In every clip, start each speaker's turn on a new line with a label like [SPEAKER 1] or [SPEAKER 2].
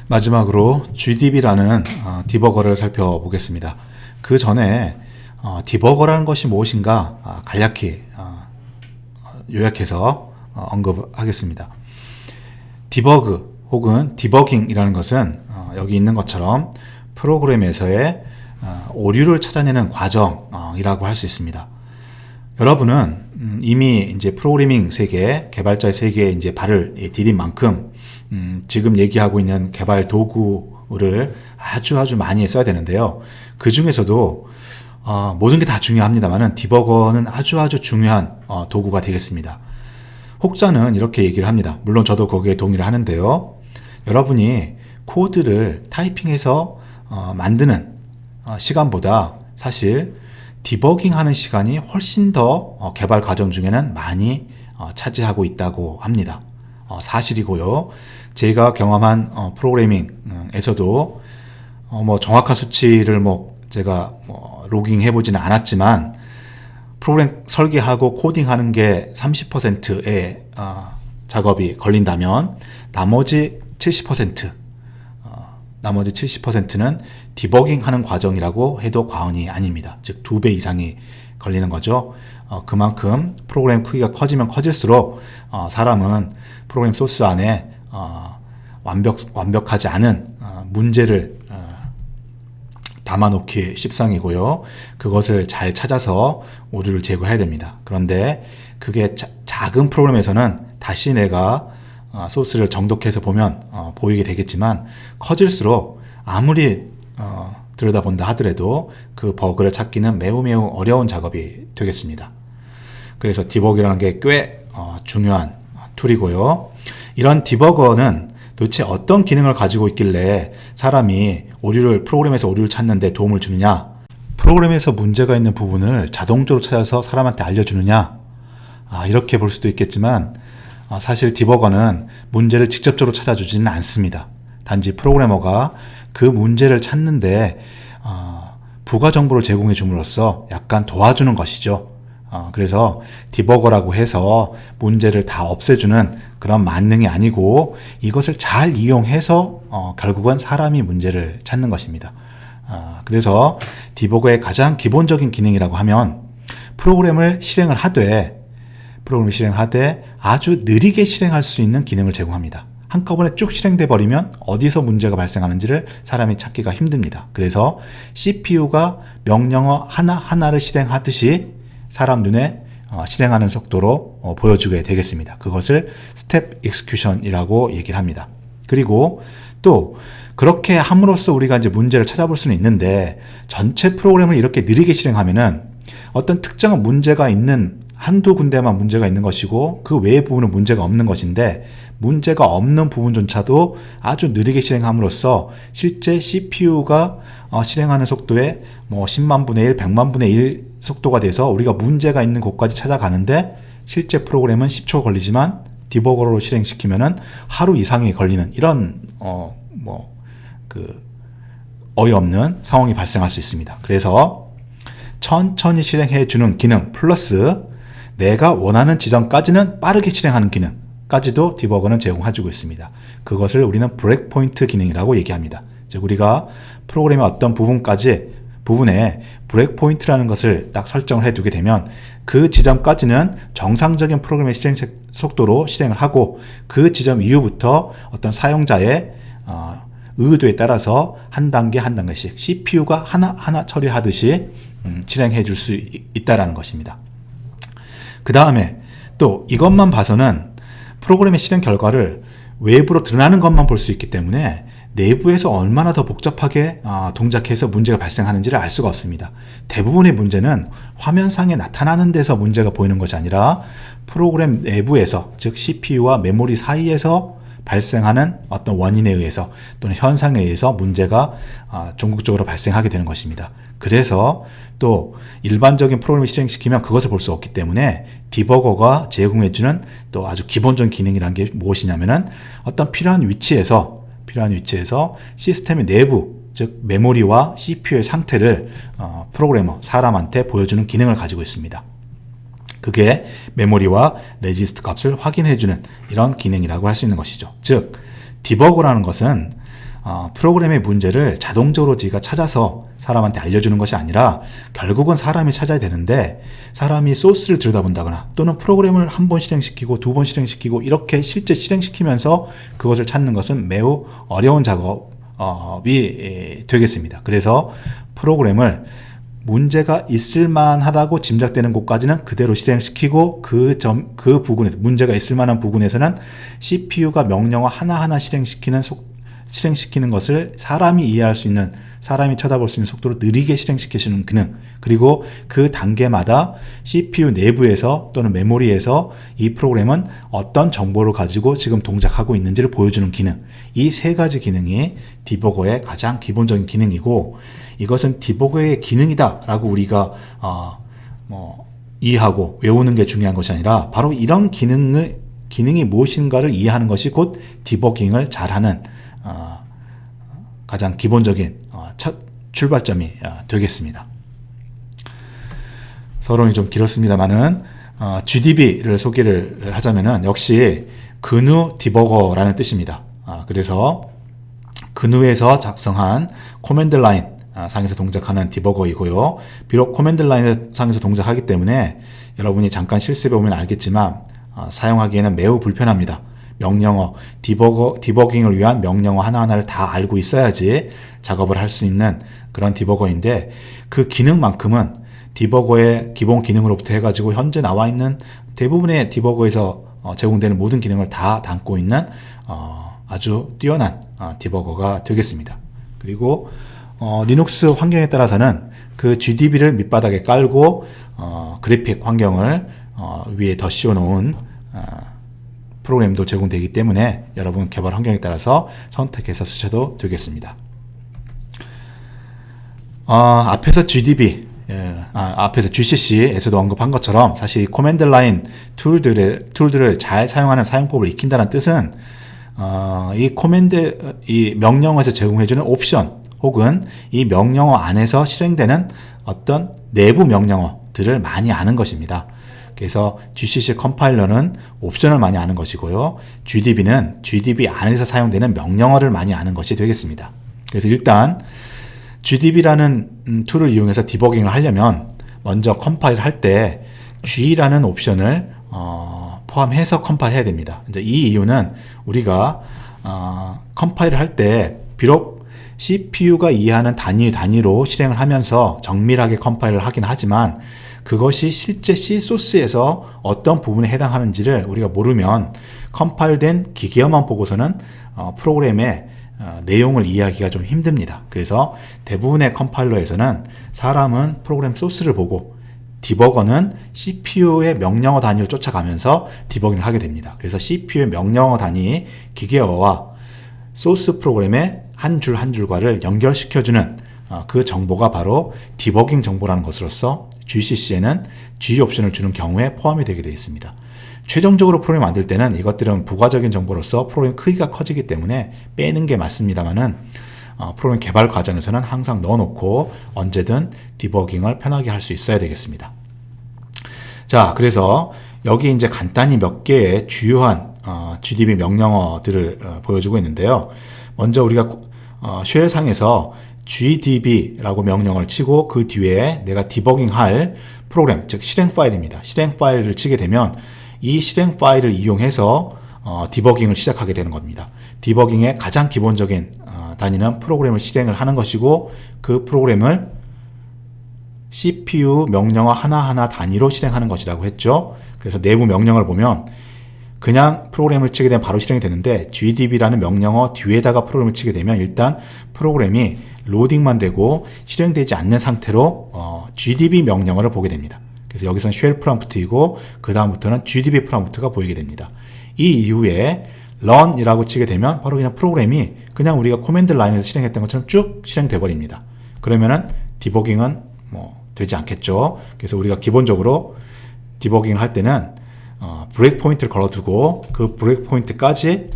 [SPEAKER 1] 마지막으로 GDB라는 디버거를 살펴보겠습니다. 그 전에 디버거라는 것이 무엇인가 간략히 요약해서 언급하겠습니다. 디버그 혹은 디버깅이라는 것은 여기 있는 것처럼 프로그램에서의 오류를 찾아내는 과정이라고 할 수 있습니다. 여러분은 이미 이제 프로그래밍 세계, 개발자의 세계에 이제 발을 디딘 만큼 지금 얘기하고 있는 개발 도구를 아주 많이 써야 되는데요. 그 중에서도 모든 게 다 중요합니다만은 디버거는 아주 중요한 도구가 되겠습니다. 혹자는 이렇게 얘기를 합니다. 물론 저도 거기에 동의를 하는데요. 여러분이 코드를 타이핑해서 만드는 시간보다 사실 디버깅하는 시간이 훨씬 더 개발 과정 중에는 많이 차지하고 있다고 합니다. 사실이고요. 제가 경험한 프로그래밍에서도 정확한 수치를 제가 로깅 해보지는 않았지만 프로그램 설계하고 코딩하는 게 30%의 작업이 걸린다면 나머지 70%는 디버깅하는 과정이라고 해도 과언이 아닙니다. 즉 2배 이상이 걸리는 거죠. 그만큼 프로그램 크기가 커지면 커질수록 사람은 프로그램 소스 안에 완벽하지 않은 문제를 담아놓기 십상이고요. 그것을 잘 찾아서 오류를 제거해야 됩니다. 그런데 그게 작은 프로그램에서는 다시 내가 소스를 정독해서 보면 보이게 되겠지만 커질수록 아무리 들여다본다 하더라도 그 버그를 찾기는 매우 어려운 작업이 되겠습니다. 그래서 디버거라는 게 꽤 중요한 툴이고요. 이런 디버거는 도대체 어떤 기능을 가지고 있길래 사람이 프로그램에서 오류를 찾는 데 도움을 주느냐, 프로그램에서 문제가 있는 부분을 자동적으로 찾아서 사람한테 알려주느냐, 이렇게 볼 수도 있겠지만 사실 디버거는 문제를 직접적으로 찾아주지는 않습니다. 단지 프로그래머가 그 문제를 찾는데 부가 정보를 제공해 줌으로써 약간 도와주는 것이죠. 그래서 디버거라고 해서 문제를 다 없애주는 그런 만능이 아니고 이것을 잘 이용해서 결국은 사람이 문제를 찾는 것입니다. 그래서 디버거의 가장 기본적인 기능이라고 하면 프로그램을 실행을 하되 아주 느리게 실행할 수 있는 기능을 제공합니다. 한꺼번에 쭉 실행돼 버리면 어디서 문제가 발생하는지를 사람이 찾기가 힘듭니다. 그래서 CPU가 명령어 하나하나를 실행하듯이 사람 눈에 실행하는 속도로 보여주게 되겠습니다. 그것을 스텝 익스큐션이라고 얘기를 합니다. 그리고 또 그렇게 함으로써 우리가 이제 문제를 찾아볼 수는 있는데 전체 프로그램을 이렇게 느리게 실행하면은 어떤 특정한 문제가 있는 한두 군데만 문제가 있는 것이고 그 외의 부분은 문제가 없는 것인데 문제가 없는 부분조차도 아주 느리게 실행함으로써 실제 CPU가 실행하는 속도의 10만 분의 1, 100만 분의 1 속도가 돼서 우리가 문제가 있는 곳까지 찾아가는데 실제 프로그램은 10초 걸리지만 디버거로 실행시키면은 하루 이상이 걸리는 이런 어이없는 상황이 발생할 수 있습니다. 그래서 천천히 실행해 주는 기능 플러스 내가 원하는 지점까지는 빠르게 실행하는 기능까지도 디버거는 제공해주고 있습니다. 그것을 우리는 브레이크 포인트 기능이라고 얘기합니다. 즉 우리가 프로그램의 어떤 부분에 브레이크 포인트라는 것을 딱 설정을 해두게 되면 그 지점까지는 정상적인 프로그램의 실행 속도로 실행을 하고 그 지점 이후부터 어떤 사용자의 의도에 따라서 한 단계씩 CPU가 하나하나 처리하듯이 실행해 줄 수 있다는 것입니다. 그 다음에 또 이것만 봐서는 프로그램의 실행 결과를 외부로 드러나는 것만 볼 수 있기 때문에 내부에서 얼마나 더 복잡하게 동작해서 문제가 발생하는지를 알 수가 없습니다. 대부분의 문제는 화면상에 나타나는 데서 문제가 보이는 것이 아니라 프로그램 내부에서, 즉 CPU와 메모리 사이에서 발생하는 어떤 원인에 의해서 또는 현상에 의해서 문제가 종국적으로 발생하게 되는 것입니다. 그래서 또 일반적인 프로그램을 실행시키면 그것을 볼 수 없기 때문에 디버거가 제공해주는 또 아주 기본적인 기능이라는 게 무엇이냐면은 어떤 필요한 위치에서 시스템의 내부, 즉 메모리와 CPU의 상태를 프로그래머, 사람한테 보여주는 기능을 가지고 있습니다. 그게 메모리와 레지스트 값을 확인해주는 이런 기능이라고 할 수 있는 것이죠. 즉 디버거라는 것은 프로그램의 문제를 자동적으로 네가 찾아서 사람한테 알려주는 것이 아니라 결국은 사람이 찾아야 되는데 사람이 소스를 들여다본다거나 또는 프로그램을 한 번 실행시키고 두 번 실행시키고 이렇게 실제 실행시키면서 그것을 찾는 것은 매우 어려운 작업이 되겠습니다. 그래서 프로그램을 문제가 있을 만하다고 짐작되는 곳까지는 그대로 실행시키고 그 부분에서 문제가 있을 만한 부분에서는 CPU가 명령어 하나하나 실행시키는 것을 사람이 이해할 수 있는, 사람이 쳐다볼 수 있는 속도로 느리게 실행시키시는 기능, 그리고 그 단계마다 CPU 내부에서 또는 메모리에서 이 프로그램은 어떤 정보를 가지고 지금 동작하고 있는지를 보여주는 기능, 이 세 가지 기능이 디버거의 가장 기본적인 기능이고, 이것은 디버거의 기능이다 라고 우리가 이해하고 외우는 게 중요한 것이 아니라 바로 이런 기능이 무엇인가를 이해하는 것이 곧 디버깅을 잘하는 가장 기본적인 첫 출발점이 되겠습니다. 서론이 좀 길었습니다만은 GDB를 소개를 하자면은 역시 GNU 디버거라는 뜻입니다. 그래서 GNU에서 작성한 코맨드 라인 상에서 동작하는 디버거이고요. 비록 코맨드 라인 상에서 동작하기 때문에 여러분이 잠깐 실습해 보면 알겠지만 사용하기에는 매우 불편합니다. 명령어, 디버깅을 위한 명령어 하나하나를 다 알고 있어야지 작업을 할 수 있는 그런 디버거인데, 그 기능만큼은 디버거의 기본 기능으로부터 해가지고 현재 나와 있는 대부분의 디버거에서 제공되는 모든 기능을 다 담고 있는 아주 뛰어난 디버거가 되겠습니다. 그리고 리눅스 환경에 따라서는 그 GDB를 밑바닥에 깔고 그래픽 환경을 위에 더 씌워놓은 프로그램도 제공되기 때문에 여러분 개발 환경에 따라서 선택해서 쓰셔도 되겠습니다. 앞에서 앞에서 GCC에서도 언급한 것처럼 사실 코맨드 라인 툴들을 잘 사용하는 사용법을 익힌다는 뜻은 이 명령어에서 제공해주는 옵션 혹은 이 명령어 안에서 실행되는 어떤 내부 명령어들을 많이 아는 것입니다. 그래서 GCC 컴파일러는 옵션을 많이 아는 것이고요. GDB는 GDB 안에서 사용되는 명령어를 많이 아는 것이 되겠습니다. 그래서 일단 GDB라는 툴을 이용해서 디버깅을 하려면 먼저 컴파일 할 때 G라는 옵션을 포함해서 컴파일 해야 됩니다. 이제 이 이유는 우리가 컴파일을 할 때 비록 CPU가 이해하는 단위로 실행을 하면서 정밀하게 컴파일을 하긴 하지만 그것이 실제 C 소스에서 어떤 부분에 해당하는지를 우리가 모르면 컴파일된 기계어만 보고서는 프로그램의 내용을 이해하기가 좀 힘듭니다. 그래서 대부분의 컴파일러에서는 사람은 프로그램 소스를 보고 디버거는 CPU의 명령어 단위를 쫓아가면서 디버깅을 하게 됩니다. 그래서 CPU의 명령어 단위 기계어와 소스 프로그램의 한 줄 한 줄과를 연결시켜주는 그 정보가 바로 디버깅 정보라는 것으로서 GCC에는 G 옵션을 주는 경우에 포함이 되게 되어 있습니다. 최종적으로 프로그램 만들 때는 이것들은 부가적인 정보로서 프로그램 크기가 커지기 때문에 빼는 게 맞습니다만은 프로그램 개발 과정에서는 항상 넣어놓고 언제든 디버깅을 편하게 할 수 있어야 되겠습니다. 자, 그래서 여기 이제 간단히 몇 개의 주요한 GDB 명령어들을 보여주고 있는데요. 먼저 우리가 쉘상에서 GDB라고 명령을 치고 그 뒤에 내가 디버깅할 프로그램, 즉 실행 파일입니다. 실행 파일을 치게 되면 이 실행 파일을 이용해서 디버깅을 시작하게 되는 겁니다. 디버깅의 가장 기본적인 단위는 프로그램을 실행을 하는 것이고 그 프로그램을 CPU 명령어 하나하나 단위로 실행하는 것이라고 했죠. 그래서 내부 명령을 보면 그냥 프로그램을 치게 되면 바로 실행이 되는데 GDB라는 명령어 뒤에다가 프로그램을 치게 되면 일단 프로그램이 로딩만 되고 실행되지 않는 상태로 GDB 명령어를 보게 됩니다. 그래서 여기서는 쉘 프롬프트이고 그 다음부터는 GDB 프롬프트가 보이게 됩니다. 이 이후에 run이라고 치게 되면 바로 그냥 프로그램이 그냥 우리가 코맨드 라인에서 실행했던 것처럼 쭉 실행돼 버립니다. 그러면은 디버깅은 되지 않겠죠. 그래서 우리가 기본적으로 디버깅을 할 때는 브레이크 포인트를 걸어두고 그 브레이크 포인트까지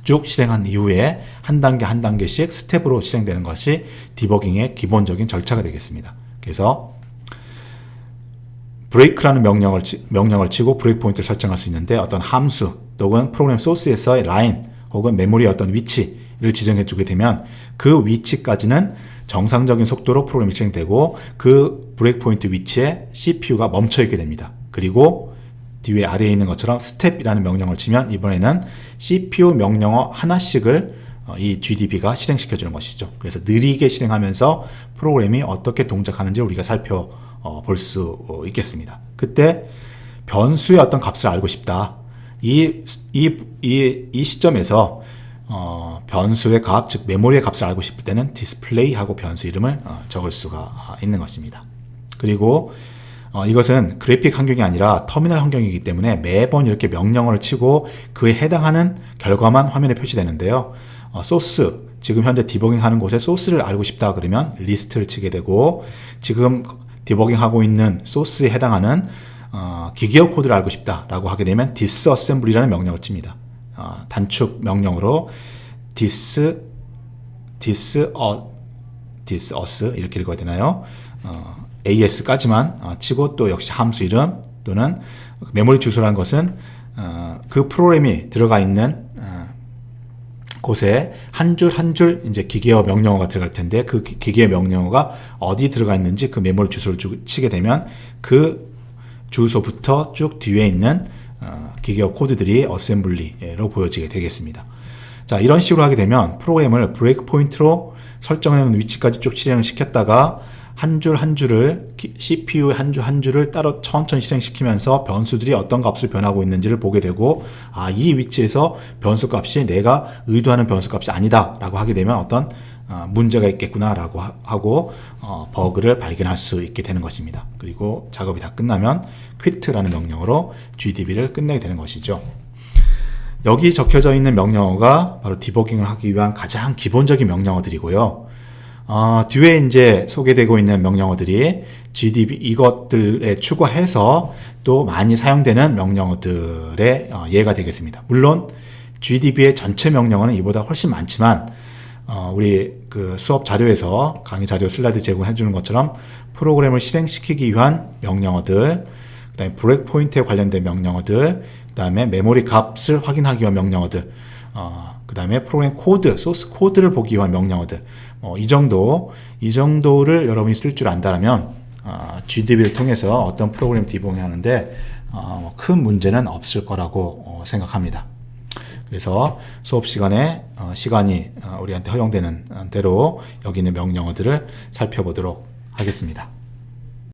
[SPEAKER 1] 쭉 실행한 이후에 한 단계 한 단계씩 스텝으로 실행되는 것이 디버깅의 기본적인 절차가 되겠습니다. 그래서 브레이크라는 명령을 치고 브레이크 포인트를 설정할 수 있는데 어떤 함수 또는 프로그램 소스에서의 라인 혹은 메모리의 어떤 위치를 지정해 주게 되면 그 위치까지는 정상적인 속도로 프로그램이 실행되고 그 브레이크 포인트 위치에 CPU가 멈춰 있게 됩니다. 그리고 뒤에 아래에 있는 것처럼 step이라는 명령을 치면 이번에는 CPU 명령어 하나씩을 이 GDB가 실행시켜 주는 것이죠. 그래서 느리게 실행하면서 프로그램이 어떻게 동작하는지 우리가 살펴볼 수 있겠습니다. 그때 변수의 어떤 값을 알고 싶다. 이 시점에서 변수의 값, 즉 메모리의 값을 알고 싶을 때는 디스플레이하고 변수 이름을 적을 수가 있는 것입니다. 그리고 이것은 그래픽 환경이 아니라 터미널 환경이기 때문에 매번 이렇게 명령어를 치고 그에 해당하는 결과만 화면에 표시되는데요. 소스, 지금 현재 디버깅하는 곳의 소스를 알고 싶다 그러면 리스트를 치게 되고, 지금 디버깅하고 있는 소스에 해당하는 기계어 코드를 알고 싶다라고 하게 되면 disassembly라는 명령을 칩니다. 단축 명령으로 dis us 이렇게 읽어야 되나요? as까지만 치고, 또 역시 함수 이름 또는 메모리 주소라는 것은 그 프로그램이 들어가 있는 곳에 한 줄 한 줄 이제 기계어 명령어가 들어갈 텐데, 그 기계어 명령어가 어디 들어가 있는지 그 메모리 주소를 치게 되면 그 주소부터 쭉 뒤에 있는 기계어 코드들이 어셈블리로 보여지게 되겠습니다. 자, 이런 식으로 하게 되면 프로그램을 브레이크 포인트로 설정해놓은 위치까지 쭉 실행을 시켰다가 한 줄 한 줄을 CPU 한 줄 한 줄을 따로 천천히 실행시키면서 변수들이 어떤 값을 변하고 있는지를 보게 되고, 이 위치에서 변수 값이 내가 의도하는 변수 값이 아니다 라고 하게 되면 어떤 문제가 있겠구나 라고 하고 버그를 발견할 수 있게 되는 것입니다. 그리고 작업이 다 끝나면 quit라는 명령어로 GDB를 끝내게 되는 것이죠. 여기 적혀져 있는 명령어가 바로 디버깅을 하기 위한 가장 기본적인 명령어들이고요. 뒤에 이제 소개되고 있는 명령어들이 GDB 이것들에 추가해서 또 많이 사용되는 명령어들의 예가 되겠습니다. 물론 GDB의 전체 명령어는 이보다 훨씬 많지만 우리 그 수업 자료에서 강의 자료 슬라이드 제공해 주는 것처럼 프로그램을 실행시키기 위한 명령어들, 그다음에 브레이크 포인트에 관련된 명령어들, 그다음에 메모리 값을 확인하기 위한 명령어들, 그다음에 프로그램 코드, 소스 코드를 보기 위한 명령어들, 이 정도를 여러분이 쓸 줄 안다면 GDB를 통해서 어떤 프로그램 디버깅 하는데 큰 문제는 없을 거라고 생각합니다. 그래서 수업 시간에 시간이 우리한테 허용되는 대로 여기 있는 명령어들을 살펴보도록 하겠습니다.